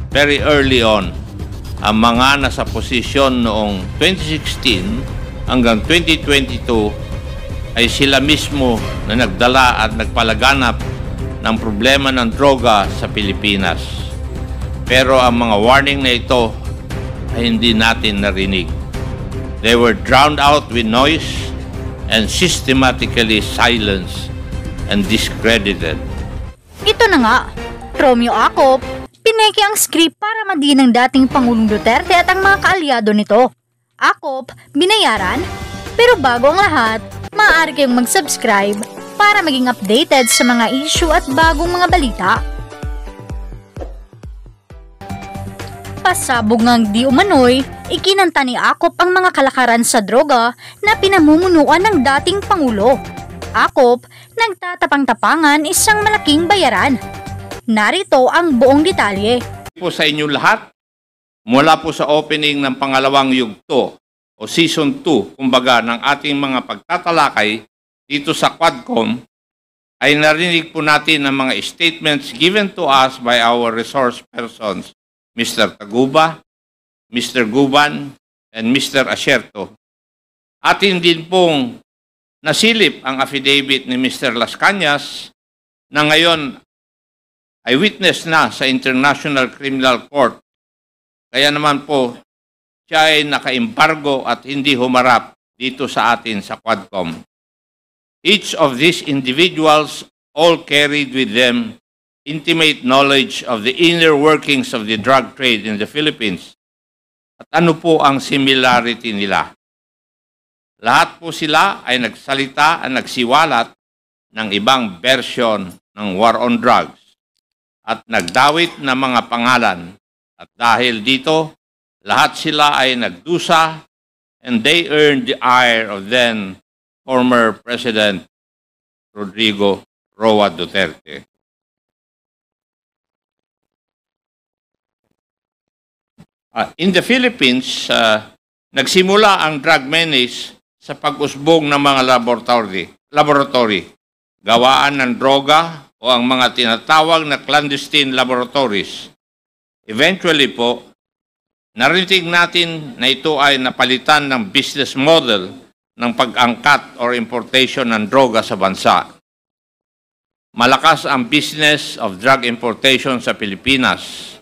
very early on, ang mga nasa posisyon noong 2016 hanggang 2022 ay sila mismo na nagdala at nagpalaganap ng problema ng droga sa Pilipinas. Pero ang mga warning na ito ay hindi natin narinig. They were drowned out with noise and systematically silenced and discredited. Ito na nga, Romeo Acop, pineke ang script para madin ng dating Pangulong Duterte at ang mga kaalyado nito. Acop, binayaran, pero bago ang lahat, maaari kayong mag-subscribe para maging updated sa mga issue at bagong mga balita. Pasabog ngang di umano'y, ikinanta ni Acop ang mga kalakaran sa droga na pinamumunuan ng dating Pangulo. Acop, nagtatapang-tapangan isang malaking bayaran. Narito ang buong detalye. Po sa inyo lahat, mula po sa opening ng pangalawang yugto o season 2, kumbaga ng ating mga pagtatalakay dito sa Quadcom, ay narinig po natin ang mga statements given to us by our resource persons, Mr. Taguba, Mr. Guban, and Mr. Asierto. Atin din pong nasilip ang affidavit ni Mr. Las Cañas na ngayon ay witness na sa International Criminal Court. Kaya naman po, siya ay naka-embargo at hindi humarap dito sa atin sa Quadcom. Each of these individuals all carried with them intimate knowledge of the inner workings of the drug trade in the Philippines. At ano po ang similarity nila? Lahat po sila ay nagsalita at nagsiwalat ng ibang version ng war on drugs at nagdawit ng mga pangalan. At dahil dito, lahat sila ay nagdusa and they earned the ire of then former President Rodrigo Roa Duterte. In the Philippines, nagsimula ang drug menace sa pag-usbong ng mga laboratory, gawaan ng droga o ang mga tinatawag na clandestine laboratories. Eventually po, narinig natin na ito ay napalitan ng business model ng pag-angkat or importation ng droga sa bansa. Malakas ang business of drug importation sa Pilipinas.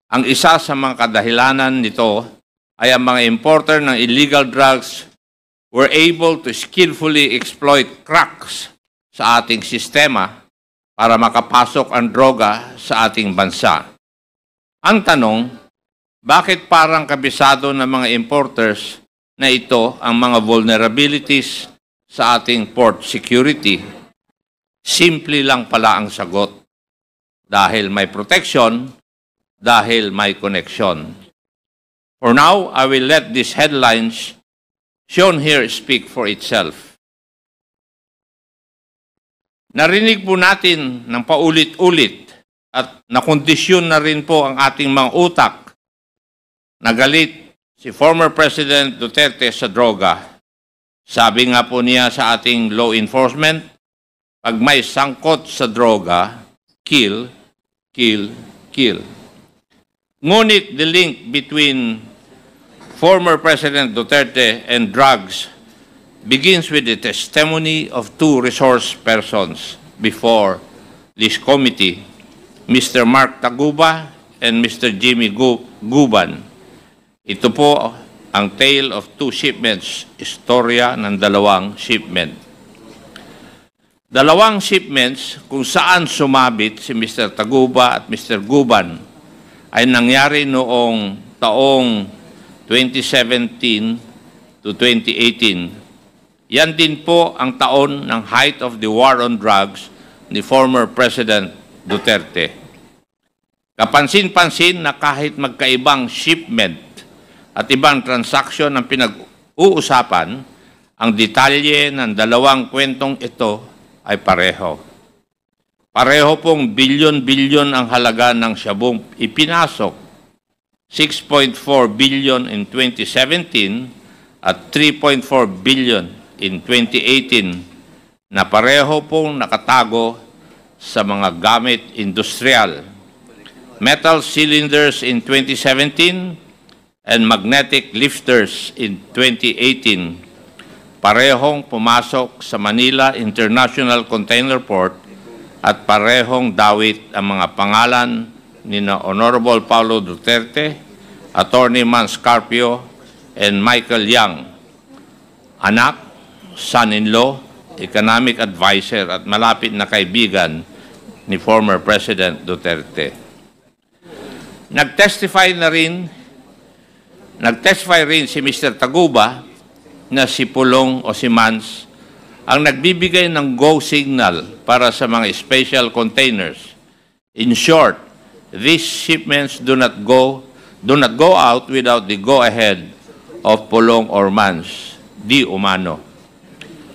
Ang isa sa mga kadahilanan nito ay ang mga importer ng illegal drugs were able to skillfully exploit cracks sa ating sistema para makapasok ang droga sa ating bansa. Ang tanong, bakit parang kabisado ng mga importers na ito ang mga vulnerabilities sa ating port security? Simple lang pala ang sagot. Dahil may protection, dahil may connection. For now, I will let these headlines shown here speak for itself. Narinig po natin ng paulit-ulit at nakondisyon na rin po ang ating mga utak na galit si former President Duterte sa droga. Sabi nga po niya sa ating law enforcement, pag may sangkot sa droga, kill, kill, kill. Ngunit the link between former President Duterte and drugs begins with the testimony of two resource persons before this committee, Mr. Mark Taguba and Mr. Jimmy Guban. Ito po ang tale of two shipments, istorya ng dalawang shipment. Dalawang shipments kung saan sumabit si Mr. Taguba at Mr. Guban ay nangyari noong taong 2017 to 2018. Yan din po ang taon ng height of the war on drugs ni former President Duterte. Kapansin-pansin na kahit magkaibang shipment at ibang transaksyon ang pinag-uusapan, ang detalye ng dalawang kwentong ito ay pareho. Pareho pong bilyon-bilyon ang halaga ng syabong ipinasok, 6.4 billion in 2017 at 3.4 billion in 2018 na pareho pong nakatago sa mga gamit industrial. metal cylinders in 2017, and magnetic lifters in 2018. Parehong pumasok sa Manila International Container Port at parehong dawit ang mga pangalan ni Honorable Paulo Duterte, Attorney Mans Carpio, and Michael Yang, anak, son-in-law, economic advisor at malapit na kaibigan ni former President Duterte. Nag-testify rin si Mr. Taguba na si Pulong o si Mans ang nagbibigay ng go signal para sa mga special containers. In short, these shipments do not go out without the go-ahead of Pulong or Mans, di umano.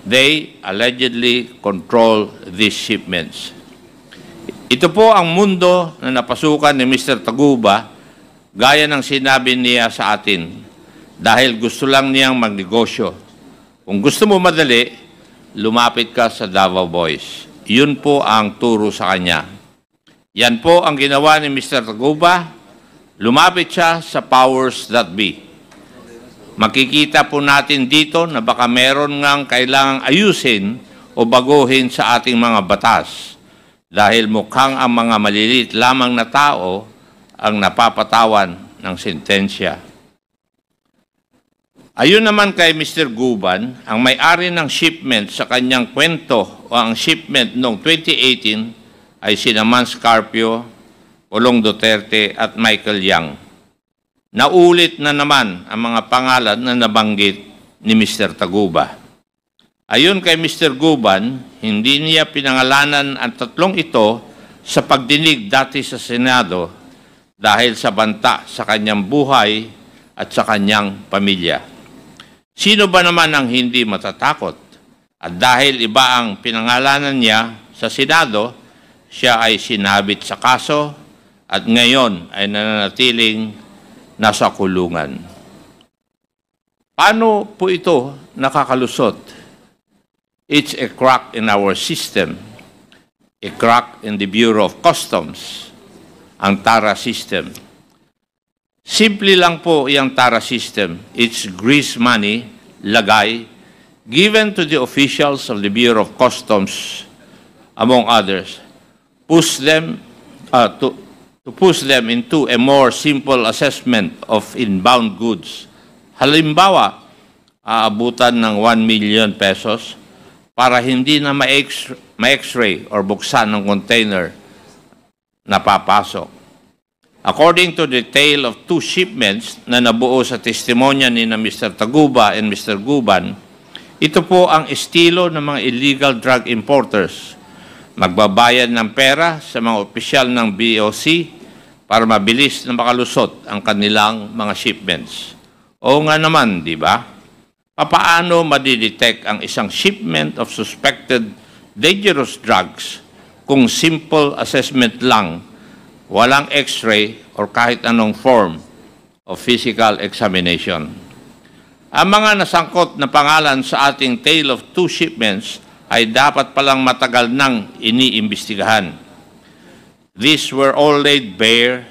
They allegedly control these shipments. Ito po ang mundo na napasukan ni Mr. Taguba gaya ng sinabi niya sa atin dahil gusto lang niyang magnegosyo. Kung gusto mo madali, lumapit ka sa Davao Boys. Yun po ang turo sa kanya. Yan po ang ginawa ni Mr. Taguba. Lumapit siya sa powers that be. Makikita po natin dito na baka meron ngang kailangang ayusin o baguhin sa ating mga batas dahil mukhang ang mga maliliit lamang na tao ang napapatawan ng sentensya. Ayon naman kay Mr. Guban, ang may-ari ng shipment sa kanyang kwento o ang shipment noong 2018 ay sina Mans Carpio, Pulong Duterte at Michael Yang. Naulit na naman ang mga pangalan na nabanggit ni Mr. Taguba. Ayon kay Mr. Guban, hindi niya pinangalanan ang tatlong ito sa pagdinig dati sa Senado dahil sa banta sa kanyang buhay at sa kanyang pamilya. Sino ba naman ang hindi matatakot? At dahil iba ang pinangalanan niya sa Senado, siya ay sinabit sa kaso at ngayon ay nananatiling nasa kulungan. Paano po ito nakakalusot? It's a crack in our system, a crack in the Bureau of Customs, ang TARA system. Simple lang po yung TARA system. It's grease money, lagay, given to the officials of the Bureau of Customs, among others, to push them into a more simple assessment of inbound goods. Halimbawa, aabutan ng 1 million pesos para hindi na ma-x-ray or buksan ng container na papasok. According to the tale of two shipments na nabuo sa testimonya ni na Mr. Taguba and Mr. Guban, ito po ang estilo ng mga illegal drug importers. Magbabayad ng pera sa mga opisyal ng BOC para mabilis na makalusot ang kanilang mga shipments. Oo nga naman, di ba? Papaano madidetect ang isang shipment of suspected dangerous drugs kung simple assessment lang, walang x-ray or kahit anong form of physical examination? Ang mga nasangkot na pangalan sa ating tale of two shipments ay dapat palang matagal nang iniimbestigahan. These were all laid bare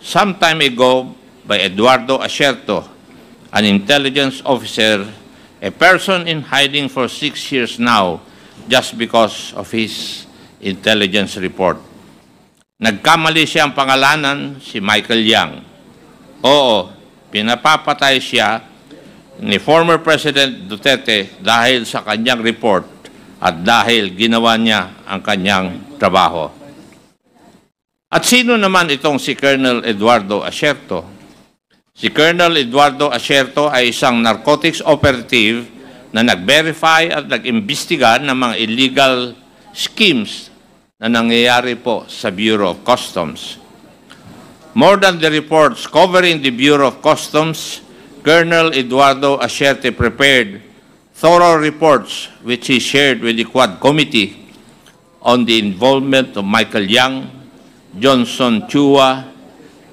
some time ago by Eduardo Asierto, an intelligence officer, a person in hiding for 6 years now just because of his intelligence report. Nagkamali siyang pangalanan si Michael Yang. Oo, pinapapatay siya ni former President Duterte dahil sa kanyang report at dahil ginawa niya ang kanyang trabaho. At sino naman itong si Colonel Eduardo Asierto? Si Colonel Eduardo Asierto ay isang narcotics operative na nag-verify at nag-imbestiga ng mga illegal schemes na nangyayari po sa Bureau of Customs. More than the reports covering the Bureau of Customs, Colonel Eduardo Asierto prepared thorough reports which he shared with the Quad Committee on the involvement of Michael Yang, Johnson Chua,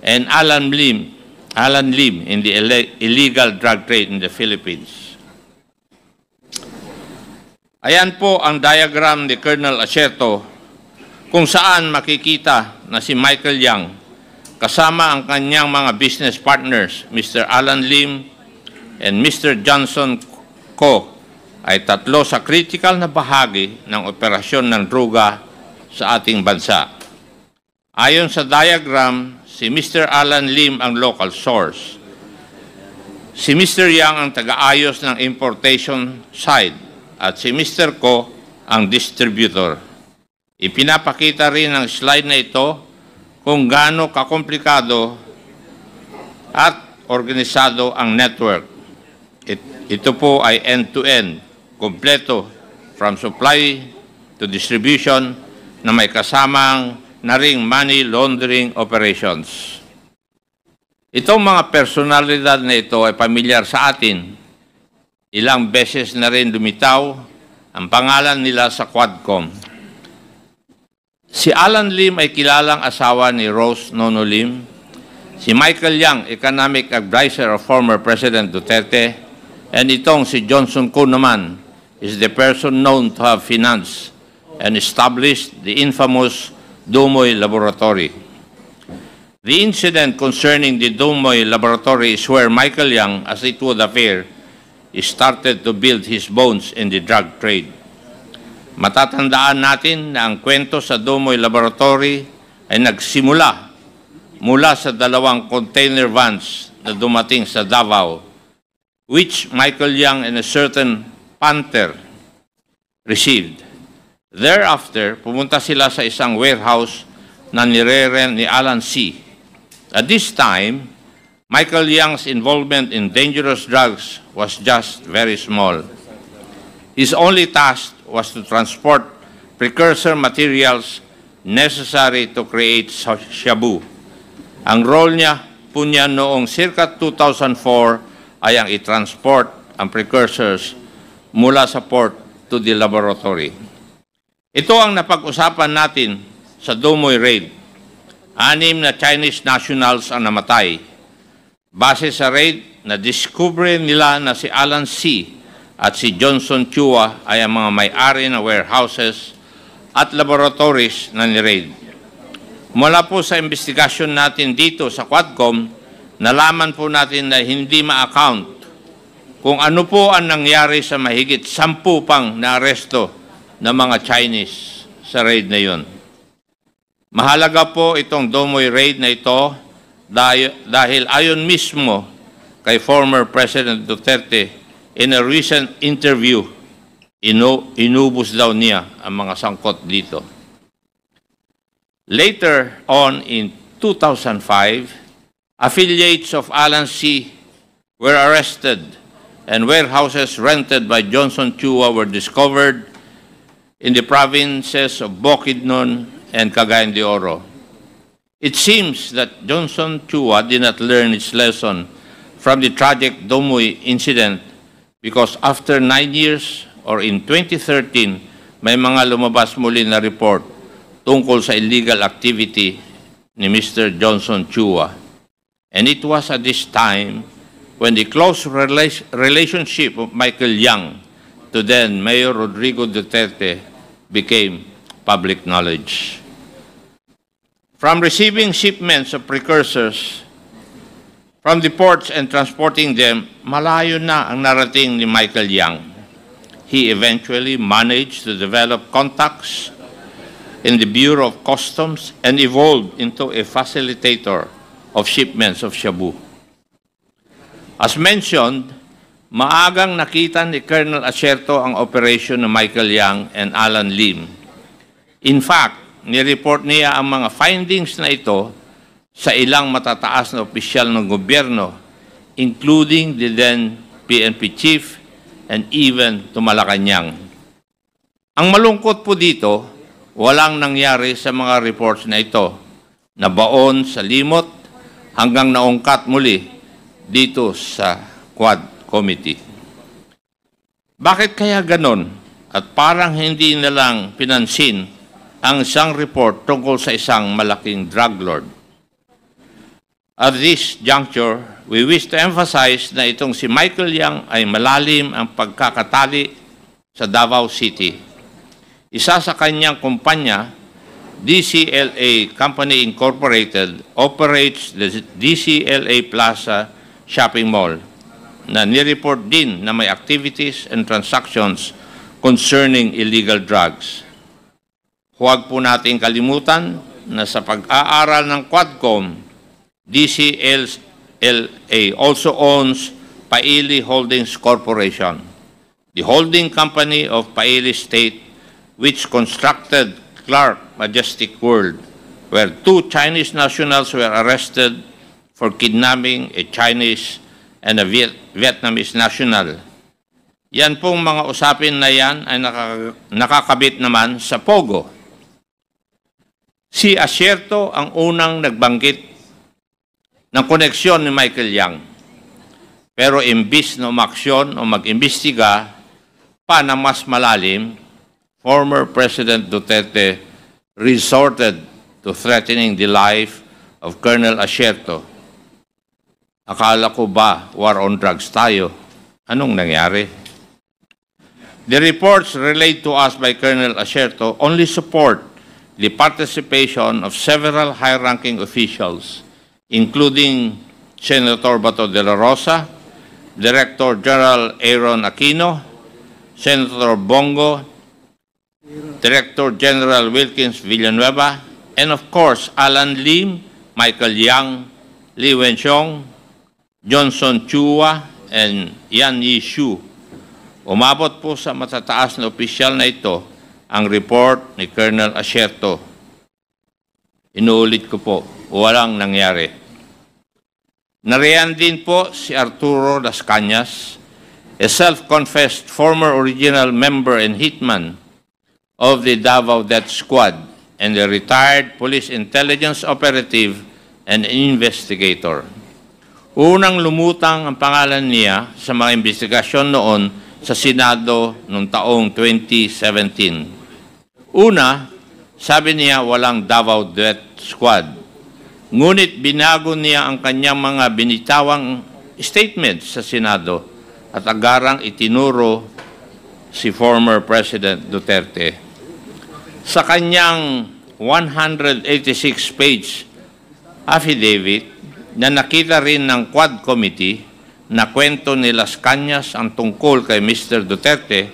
and Alan Lim in the illegal drug trade in the Philippines. Ayan po ang diagram ni Colonel Asierto kung saan makikita na si Michael Yang kasama ang kanyang mga business partners, Mr. Alan Lim and Mr. Johnson Co., ay tatlo sa critical na bahagi ng operasyon ng droga sa ating bansa. Ayon sa diagram, si Mr. Alan Lim ang local source. Si Mr. Yang ang taga-ayos ng importation side at si Mr. Ko ang distributor. Ipinapakita rin ng slide na ito kung gaano kakomplikado at organisado ang network. Ito po ay end-to-end, kompleto from supply to distribution na may kasamang na ring money laundering operations. Itong mga personalidad na ito ay pamilyar sa atin. Ilang beses na rin lumitaw ang pangalan nila sa Quadcom. Si Alan Lim ay kilalang asawa ni Rose Nono Lim. Si Michael Yang, economic advisor of former President Duterte. And itong si Johnson Ko naman is the person known to have financed and established the infamous Dumoy Laboratory. The incident concerning the Dumoy Laboratory is where Michael Yang, as it would appear, started to build his bones in the drug trade. Matatandaan natin na ang kwento sa Dumoy Laboratory ay nagsimula mula sa dalawang container vans na dumating sa Davao, which Michael Yang and a certain Panther received. Thereafter, pumunta sila sa isang warehouse na nire-rent ni Alan C. At this time, Michael Yang's involvement in dangerous drugs was just very small. His only task was to transport precursor materials necessary to create shabu. Ang role niya po niya noong circa 2004 ay ang i-transport ang precursors mula sa port to the laboratory. Ito ang napag-usapan natin sa Dumoy Raid. 6 na Chinese nationals ang namatay. Base sa raid, na-discover nila na si Alan C. at si Johnson Chua ay ang mga may-ari ng warehouses at laboratories na ni-raid. Mula po sa investigasyon natin dito sa Quadcom, nalaman po natin na hindi ma-account kung ano po ang nangyari sa mahigit 10 pang naaresto ng mga Chinese sa raid na yun. Mahalaga po itong Dumoy raid na ito dahil ayon mismo kay former President Duterte in a recent interview, inubos daw niya ang mga sangkot dito. Later on in 2005, affiliates of Alan C. were arrested and warehouses rented by Johnson Chua were discovered in the provinces of Bukidnon and Cagayan de Oro. It seems that Johnson Chua did not learn its lesson from the tragic Dumoy incident because after 9 years or in 2013, may mga lumabas muli na report tungkol sa illegal activity ni Mr. Johnson Chua. And it was at this time when the close relationship of Michael Yang to then Mayor Rodrigo Duterte became public knowledge. From receiving shipments of precursors from the ports and transporting them, malayo na ang narating ni Michael Yang. He eventually managed to develop contacts in the Bureau of Customs and evolved into a facilitator of shipments of shabu. As mentioned, maagang nakita ni Colonel Acerto ang operation ng Michael Yang and Alan Lim. In fact, nireport niya ang mga findings na ito sa ilang matataas na opisyal ng gobyerno, including the then PNP chief and even to Malacanang. Ang malungkot po dito, walang nangyari sa mga reports na ito, nabaon sa limot hanggang naungkat muli dito sa Quad Committee. Bakit kaya ganon at parang hindi nilang pinansin ang isang report tungkol sa isang malaking drug lord? At this juncture, we wish to emphasize na itong si Michael Yang ay malalim ang pagkakatali sa Davao City. Isa sa kanyang kumpanya, DCLA Company Incorporated operates the DCLA Plaza Shopping Mall na nireport din na may activities and transactions concerning illegal drugs. Huwag po nating kalimutan na sa pag-aaral ng Quadcom, DCLA also owns Paili Holdings Corporation, the holding company of Paili State, which constructed Clark Majestic World, where 2 Chinese nationals were arrested for kidnapping a Chinese and a Vietnamese national. Yan pong mga usapin na yan ay nakakabit naman sa Pogo. Si Asierto ang unang nagbanggit ng koneksyon ni Michael Yang. Pero imbis na umaksyon o mag-imbestiga pa na mas malalim, former President Duterte resorted to threatening the life of Colonel Asierto. Akala ko ba war on drugs tayo? Anong nangyari? The reports relayed to us by Colonel Asierto only support the participation of several high-ranking officials, including Senator Bato de la Rosa, Director General Aaron Aquino, Senator Bongo, Director General Wilkins Villanueva, and of course, Alan Lim, Michael Yang, Li Wenxiong, Johnson Chua, and Yan Yishu. Umabot po sa matataas na opisyal na ito ang report ni Colonel Asierto. Inuulit ko po, walang nangyari. Nariyan din po si Arturo Las Cañas, a self-confessed former original member and hitman of the Davao Death Squad and a retired police intelligence operative and investigator. Unang lumutang ang pangalan niya sa mga investigasyon noon sa Senado noong taong 2017. Una, sabi niya walang Davao Death Squad. Ngunit binago niya ang kanyang mga binitawang statements sa Senado at agarang itinuro si former President Duterte. Sa kanyang 186-page affidavit na nakita rin ng Quad Committee na kwento ni Las Cañas ang tungkol kay Mr. Duterte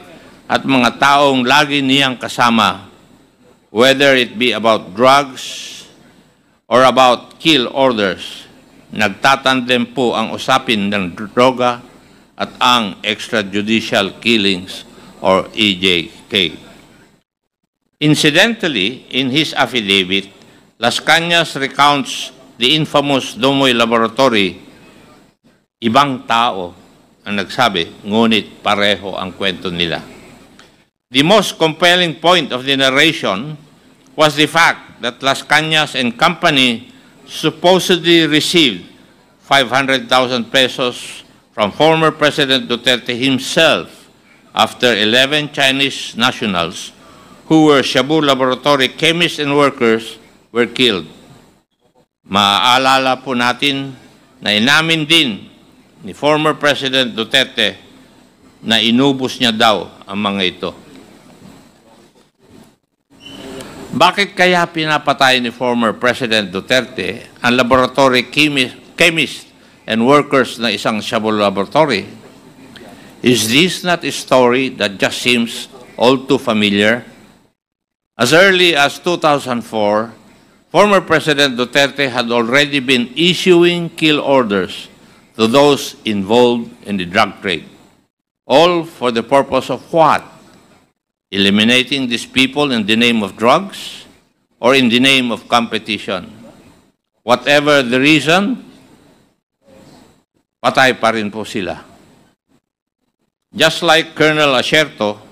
at mga taong lagi niyang kasama, whether it be about drugs or about kill orders. Nagtatandem po ang usapin ng droga at ang extrajudicial killings or EJK. Incidentally, in his affidavit, Las Cañas recounts the infamous Domoy Laboratory. Ibang tao ang nagsabi, ngunit pareho ang kwento nila. The most compelling point of the narration was the fact that Las Cañas and company supposedly received 500,000 pesos from former President Duterte himself after 11 Chinese nationals who were Shabu Laboratory chemists and workers were killed. Maaalala po natin na inamin din ni former President Duterte na inubos niya daw ang mga ito. Bakit kaya pinapatay ni former President Duterte ang laboratory chemist and workers na isang Shabu Laboratory? Is this not a story that just seems all too familiar? As early as 2004, former President Duterte had already been issuing kill orders to those involved in the drug trade. All for the purpose of what? Eliminating these people in the name of drugs or in the name of competition. Whatever the reason, patay pa rin po sila. Just like Colonel Asierto,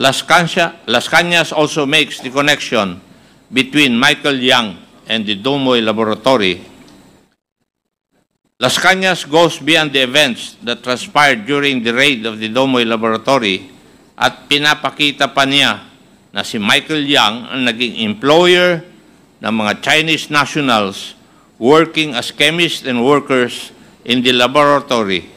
Las Cañas also makes the connection between Michael Yang and the Domoy Laboratory. Las Cañas goes beyond the events that transpired during the raid of the Domoy Laboratory at pinapakita pa niya na si Michael Yang ang naging employer ng mga Chinese nationals working as chemists and workers in the laboratory.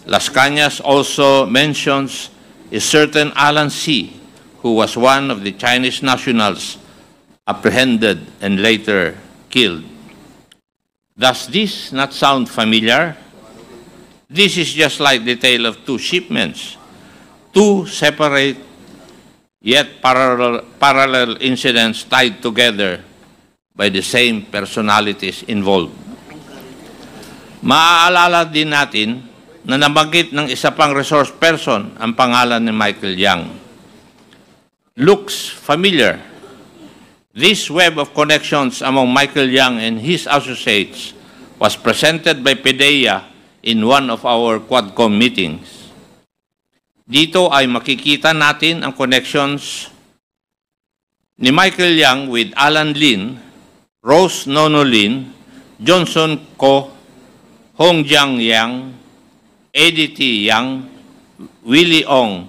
Las Cañas also mentions a certain Alan C., who was one of the Chinese nationals apprehended, and later killed. Does this not sound familiar? This is just like the tale of two shipments, two separate yet parallel incidents tied together by the same personalities involved. Maaalala din natin na nabanggit ng isa pang resource person ang pangalan ni Michael Yang. Looks familiar. This web of connections among Michael Yang and his associates was presented by PDEA in one of our Quadcom meetings. Dito ay makikita natin ang connections ni Michael Yang with Alan Lin, Rose Nono Lin, Johnson Ko, Hongjiang Yang, Eddie T. Yang, Willie Ong,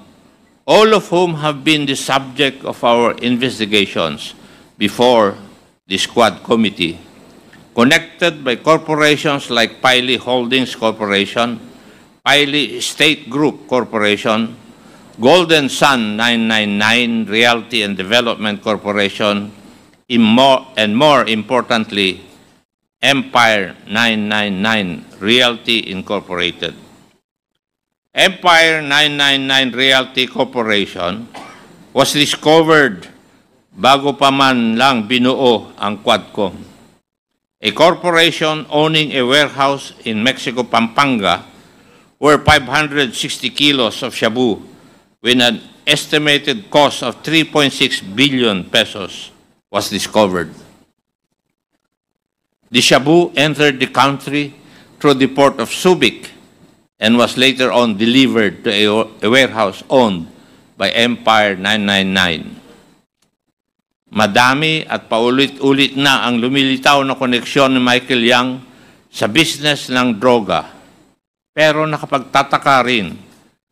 all of whom have been the subject of our investigations before the Squad Committee, connected by corporations like Piley Holdings Corporation, Piley State Group Corporation, Golden Sun 999 Realty and Development Corporation, and more importantly, Empire 999 Realty Incorporated. Empire 999 Realty Corporation was discovered bago pa man lang binuo ang Quadcom. A corporation owning a warehouse in Mexico, Pampanga, where 560 kilos of shabu with an estimated cost of 3.6 billion pesos was discovered. The shabu entered the country through the port of Subic and was later on delivered to a warehouse owned by Empire 999. Madami at paulit-ulit na ang lumilitaw na koneksyon ni Michael Yang sa business ng droga. Pero nakapagtataka rin,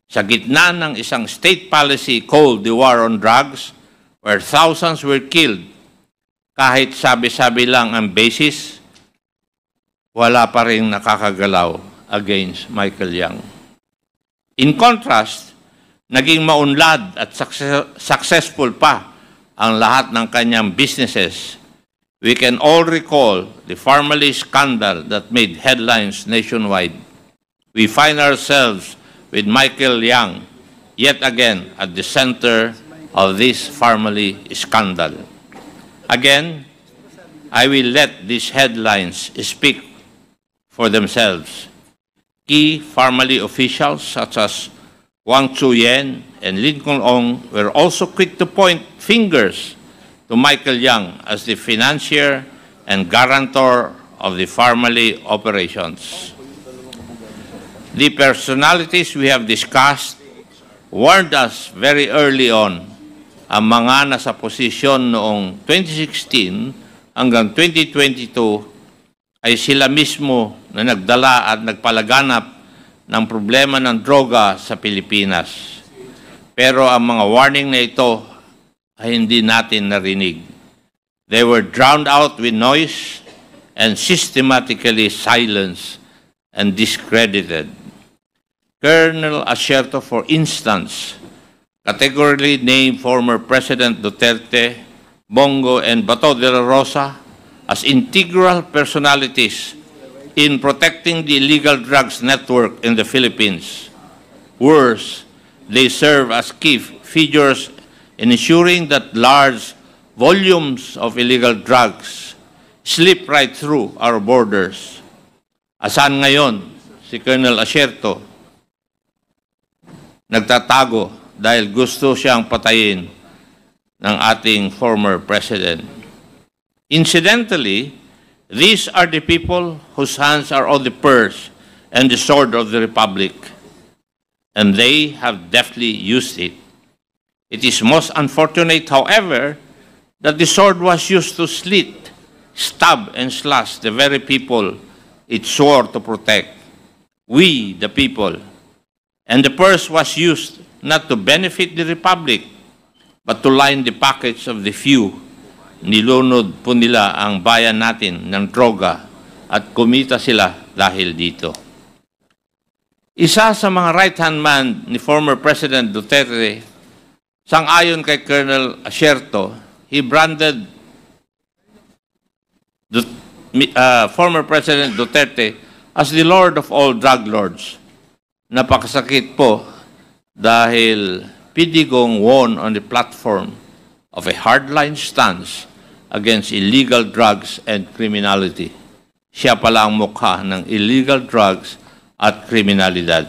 sa gitna ng isang state policy called the War on Drugs, where thousands were killed, kahit sabi-sabi lang ang basis, wala pa rin nakakagalaw against Michael Yang. In contrast, naging maunlad at successful pa ang lahat ng kanyang businesses. We can all recall the Farmally scandal that made headlines nationwide. We find ourselves with Michael Yang yet again at the center of this Farmally scandal. Again, I will let these headlines speak for themselves. Key Farmally officials such as Wang Chuyen and Lincoln Ong were also quick to point fingers to Michael Yang as the financier and guarantor of the Farmally operations. The personalities we have discussed warned us very early on ang mga nasa posisyon noong 2016 hanggang 2022 ay sila mismo na nagdala at nagpalaganap ng problema ng droga sa Pilipinas. Pero ang mga warning na ito ay hindi natin narinig. They were drowned out with noise and systematically silenced and discredited. Colonel Asierto, for instance, categorically named former President Duterte, Bongo, and Bato de la Rosa as integral personalities in protecting the illegal drugs network in the Philippines. Worse, they serve as key figures in ensuring that large volumes of illegal drugs slip right through our borders. Asan ngayon si Colonel Asierto? Nagtatago dahil gusto siyang patayin ng ating former president. Incidentally, these are the people whose hands are on the purse and the sword of the Republic, and they have deftly used it. It is most unfortunate, however, that the sword was used to slit, stab, and slash the very people it swore to protect. We, the people. And the purse was used not to benefit the Republic, but to line the pockets of the few. Nilunod po nila ang bayan natin ng droga at kumita sila dahil dito. Isa sa mga right-hand man ni former President Duterte, sang-ayon kay Colonel Asierto, he branded former President Duterte as the Lord of all drug lords. Napakasakit po dahil Pidigong won on the platform of a hardline stance against illegal drugs and criminality. Siya pala ang mukha ng illegal drugs at kriminalidad.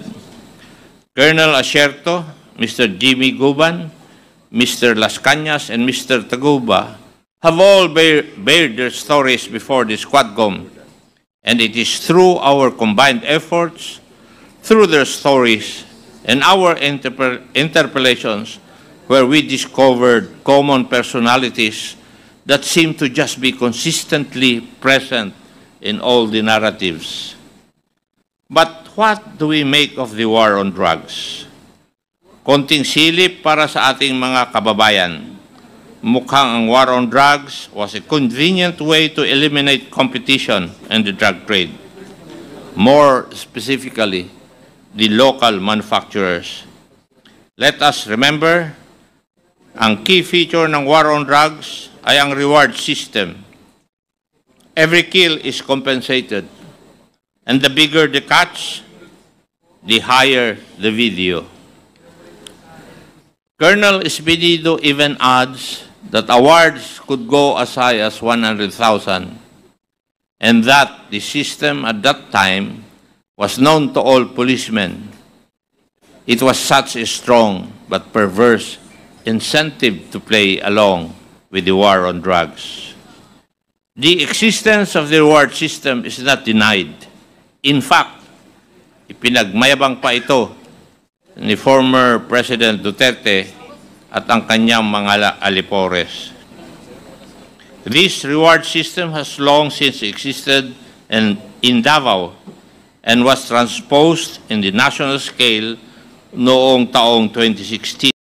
Colonel Asierto, Mr. Jimmy Guban, Mr. Las Cañas, and Mr. Taguba have all bared their stories before this Quadcom, and it is through our combined efforts, through their stories, and our interpellations where we discovered common personalities that seem to just be consistently present in all the narratives. But what do we make of the war on drugs? Konting silip para sa ating mga kababayan. Mukhang ang war on drugs was a convenient way to eliminate competition in the drug trade. More specifically, the local manufacturers. Let us remember, ang key feature ng war on drugs ay ang reward system. Every kill is compensated, and the bigger the catch, the higher the video. Colonel Espinido even adds that awards could go as high as 100,000, and that the system at that time was known to all policemen. It was such a strong but perverse incentive to play along with the war on drugs. The existence of the reward system is not denied. In fact, ipinagmayabang pa ito ni former President Duterte at ang kanyang mga alipores. This reward system has long since existed in Davao and was transposed in the national scale noong taong 2016.